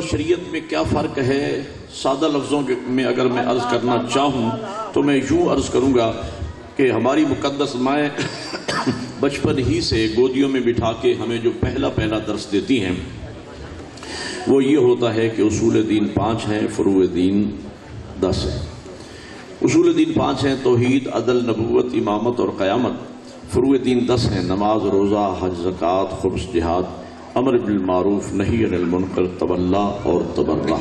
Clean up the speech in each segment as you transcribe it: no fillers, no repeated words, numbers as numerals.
اور شریعت میں کیا فرق ہے؟ سادہ لفظوں میں اگر میں عرض کرنا چاہوں تو میں یوں عرض کروں گا کہ ہماری مقدس مائیں بچپن ہی سے گودیوں میں بٹھا کے ہمیں جو پہلا درس دیتی ہیں وہ یہ ہوتا ہے کہ اصول دین 5 ہیں، فروع دین 10 ہیں۔ اصول دین 5 ہیں: توحید، عدل، نبوت، امامت اور قیامت۔ فروع دین 10 ہیں: نماز، روزہ، حج، زکوٰۃ، خمس، جہاد، امر بالمعروف، نہی عن المنکر، تولا اور تبرع۔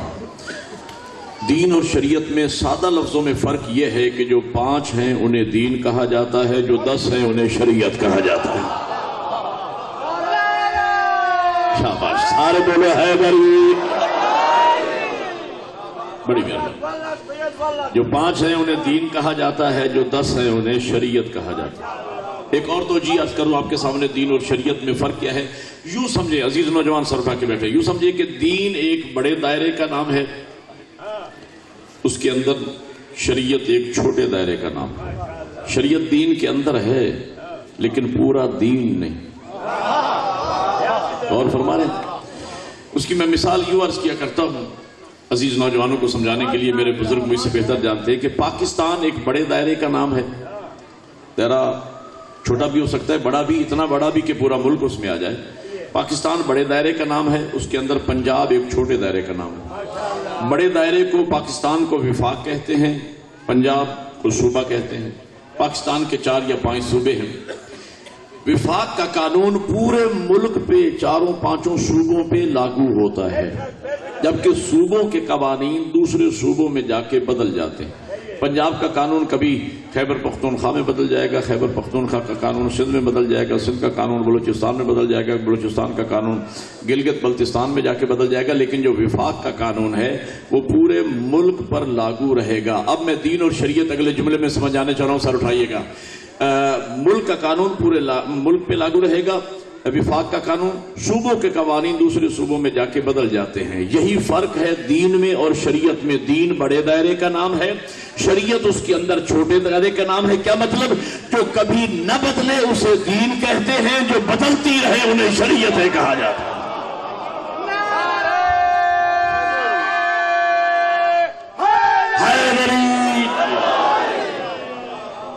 دین اور شریعت میں سادہ لفظوں میں فرق یہ ہے کہ جو 5 ہیں انہیں دین کہا جاتا ہے، جو 10 ہیں انہیں شریعت کہا جاتا ہے۔ شاباش، سارے بولو حیدری، بڑی مہربانی۔ جو 5 ہیں انہیں دین کہا جاتا ہے، جو 10 ہیں انہیں شریعت کہا جاتا ہے۔ ایک اور توجیہ عرض کروں آپ کے سامنے، دین اور شریعت میں فرق کیا ہے۔ یوں سمجھے عزیز نوجوان سرفا کے بیٹھے، یوں سمجھے کہ دین ایک بڑے دائرے کا نام ہے، اس کے اندر شریعت ایک چھوٹے دائرے کا نام ہے۔ شریعت دین کے اندر ہے لیکن پورا دین نہیں۔ اور فرما رہے ہیں، اس کی میں مثال یوں عرض کیا کرتا ہوں عزیز نوجوانوں کو سمجھانے کے لیے، میرے بزرگ مجھ سے بہتر جانتے ہیں کہ پاکستان ایک بڑے دائرے کا نام ہے۔ دائرہ چھوٹا بھی ہو سکتا ہے، بڑا بھی، اتنا بڑا بھی کہ پورا ملک اس میں آ جائے۔ پاکستان بڑے دائرے کا نام ہے، اس کے اندر پنجاب ایک چھوٹے دائرے کا نام ہے۔ بڑے دائرے کو پاکستان کو وفاق کہتے ہیں، پنجاب کو صوبہ کہتے ہیں۔ پاکستان کے 4 یا 5 صوبے ہیں۔ وفاق کا قانون پورے ملک پہ 4-5 صوبوں پہ لاگو ہوتا ہے، جبکہ صوبوں کے قوانین دوسرے صوبوں میں جا کے بدل جاتے ہیں۔ پنجاب کا قانون کبھی خیبر پختونخوا میں بدل جائے گا، خیبر پختونخوا کا قانون سندھ میں بدل جائے گا، سندھ کا قانون بلوچستان میں بدل جائے گا، بلوچستان کا قانون گلگت بلتستان میں جا کے بدل جائے گا، لیکن جو وفاق کا قانون ہے وہ پورے ملک پر لاگو رہے گا۔ اب میں دین اور شریعت اگلے جملے میں سمجھانے چاہ رہا ہوں، سر اٹھائیے گا۔ ملک کا قانون پورے ملک پہ لاگو رہے گا، وفاق کا قانون صوبوں کے قوانین دوسرے صوبوں میں جا کے بدل جاتے ہیں۔ یہی فرق ہے دین میں اور شریعت میں۔ دین بڑے دائرے کا نام ہے، شریعت اس کے اندر چھوٹے دائرے کا نام ہے۔ کیا مطلب؟ جو کبھی نہ بدلے اسے دین کہتے ہیں، جو بدلتی رہے انہیں شریعت کہا جاتا ہے۔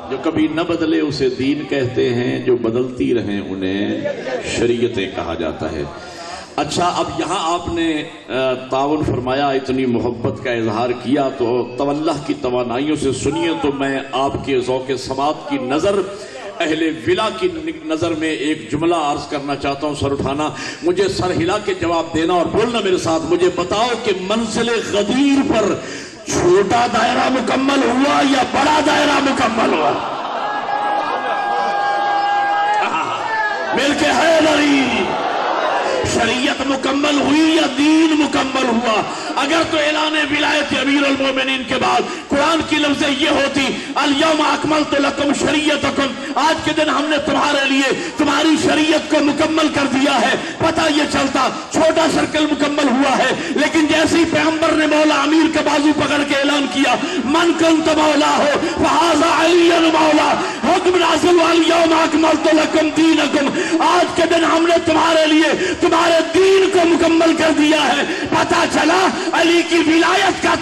جو کبھی نہ بدلے اسے دین کہتے ہیں، جو بدلتی رہیں انہیں شریعتیں کہا جاتا ہے۔ اچھا، اب یہاں آپ نے تعاون فرمایا، اتنی محبت کا اظہار کیا، تو تولا کی توانائیوں سے سنیے تو میں آپ کے ذوق سماعت کی نظر، اہل ولا کی نظر میں ایک جملہ عرض کرنا چاہتا ہوں۔ سر اٹھانا، مجھے سر ہلا کے جواب دینا اور بولنا میرے ساتھ۔ مجھے بتاؤ کہ منزل غدیر پر چھوٹا دائرہ مکمل ہوا یا بڑا دائرہ مکمل ہوا؟ مل کے حیدری، شریعت مکمل ہوئی یا دین مکمل ہوا؟ اگر تو اعلان ولایت امیر المومنین کے بعد قرآن کی لفظیں یہ ہوتی الیوم اکملت لکم شریعتکم، آج کے دن ہم نے تمہارے لیے تمہاری شریعت کو مکمل کر دیا ہے، پتہ یہ چلتا چھوٹا سرکل مکمل ہوا ہے۔ لیکن جیسے ہی پیغمبر نے مولا امیر کا بازو پکڑ کے اعلان کیا من کنت مولا ہو فہذا علی مولا، حکم نازل الیوم اکملت لکم دینکم، آج کے دن ہم نے تمہارے لیے تمہارے دین کو مکمل کر دیا ہے۔ پتہ چلا علی کی ولایت کا